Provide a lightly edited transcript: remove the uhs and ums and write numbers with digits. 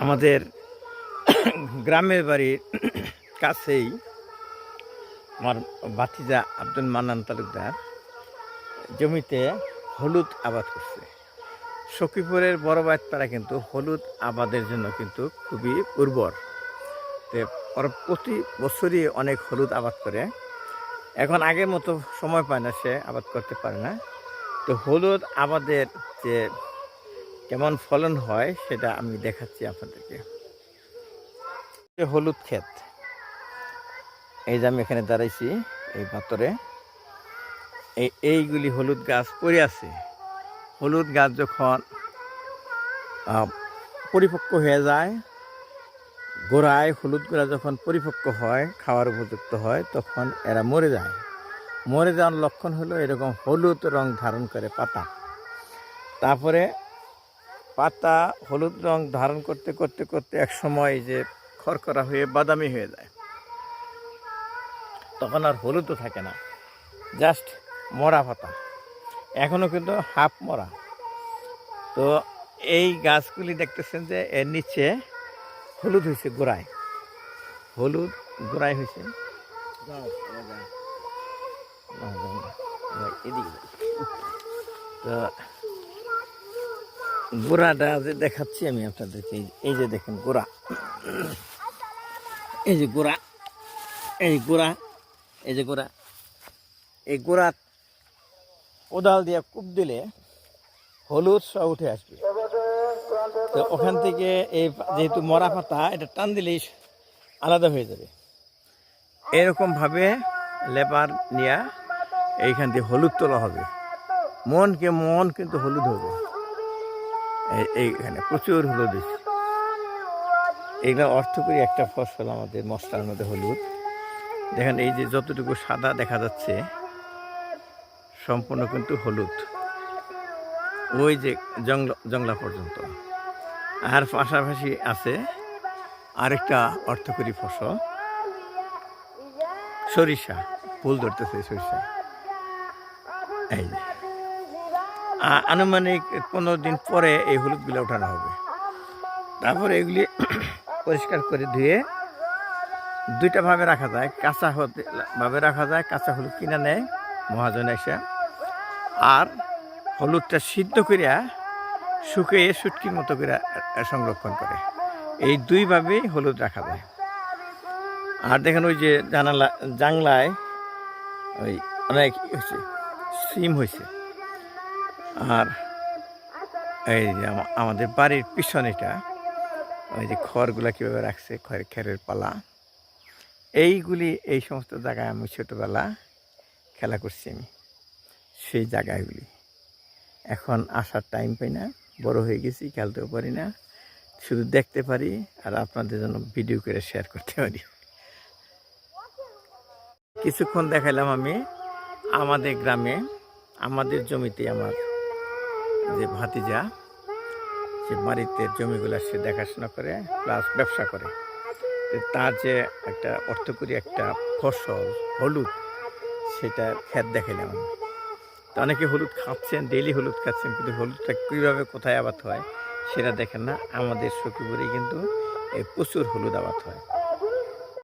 আমাদের গ্রামের বাড়ির কাছেই আমার ভাতিজা আব্দুল মান্নান তালুকদার জমিতে হলুদ আবাদ করছে। সখীপুরের বড় বাইতপাড়া কিন্তু হলুদ আবাদের জন্য কিন্তু খুবই উর্বর। ওরা প্রতি বছরই অনেক হলুদ আবাদ করে। এখন আগের মতো সময় পায় না, সে আবাদ করতে পারে না। তো হলুদ আবাদের যে কেমন ফলন হয় সেটা আমি দেখাচ্ছি আপনাদেরকে। হলুদ ক্ষেত, এই যে আমি এখানে দাঁড়াইছি এই পাথরে, এইগুলি হলুদ গাছ পড়ে আছে। হলুদ গাছ যখন পরিপক্ক হয়ে যায়, গোড়ায় হলুদ গোড়া যখন পরিপক্ক হয়, খাওয়ার উপযুক্ত হয়, তখন এরা মরে যায়। মরে যাওয়ার লক্ষণ হলো এরকম হলুদ রং ধারণ করে পাতা। তারপরে পাতা হলুদ রং ধারণ করতে করতে করতে এক সময় যে খড়খড়া হয়ে বাদামি হয়ে যায়, তখন আর হলুদও থাকে না, জাস্ট মরা পাতা। এখনও কিন্তু হাফ মরা। তো এই গাছগুলি দেখতেছেন যে এর নিচে হলুদ হয়েছে, গোড়ায় হলুদ গোড়ায় হয়েছে। তো গোড়াটা যে দেখাচ্ছি আমি আপনাদেরকে, এই যে দেখেন গোড়া, এই যে গোড়া, এই গোড়া, এই যে গোড়া, এই গোড়া কোদাল দিয়ে কূপ দিলে হলুদ সব উঠে আসবে। তো ওখান থেকে এই যেহেতু মরা পাতা, এটা টান দিলেই আলাদা হয়ে যাবে। এরকমভাবে লেবার নিয়ে এইখান থেকে হলুদ তোলা হবে। মনকে মন কিন্তু হলুদ হবে। এইখানে প্রচুর হলুদ হয়েছে। এগুলো অর্থকরী একটা ফসল আমাদের মশলার মধ্যে হলুদ। দেখেন এই যে যতটুকু সাদা দেখা যাচ্ছে সম্পূর্ণ কিন্তু হলুদ, ওই যে জংলা পর্যন্ত। আর পাশাপাশি আছে আরেকটা অর্থকরী ফসল, সরিষা। ফুল ধরতেছে সরিষা। এই আনুমানিক 15 দিন পরে এই হলুদগুলো ওঠানো হবে। তারপরে এগুলি পরিষ্কার করে ধুয়ে দুইটা ভাবে রাখা যায়। কাঁচা ভাবে রাখা যায়, কাঁচা হলুদ কিনে নেয় মহাজন এসে, আর হলুদটা সিদ্ধ করিয়া শুকিয়ে শুটকির মতো করে সংরক্ষণ করে। এই দুইভাবেই হলুদ রাখা যায়। আর দেখেন ওই যে জাংলায় ওই অনেক হয়েছে, সিম হয়েছে। আর এই যে আমাদের বাড়ির পিছনেটা, ওই যে খড়গুলা কীভাবে রাখছে, খেরের পালা, এইগুলি এই সমস্ত জায়গায় আমি ছোটোবেলা খেলা করছি। আমি সেই জায়গাগুলি এখন আসার টাইম পাই না, বড় হয়ে গেছি, খেলতেও পারি না, শুধু দেখতে পারি আর আপনাদের জন্য ভিডিও করে শেয়ার করতে পারি। কিছুক্ষণ দেখাইলাম আমি আমাদের গ্রামে, আমাদের জমিতে আমার যে ভাতিজা, সে বাড়িতে জমিগুলা সে দেখাশোনা করে প্লাস ব্যবসা করে। তার যে একটা অর্থকরী একটা ফসল হলুদ, সেটা ক্ষেত দেখাইলাম আমি। তো অনেকে হলুদ খাচ্ছেন, ডেইলি হলুদ খাচ্ছেন, কিন্তু হলুদটা কীভাবে কোথায় আবাদ হয় সেটা দেখেন না। আমাদের সখীপুরে কিন্তু প্রচুর হলুদ আবাদ হয়।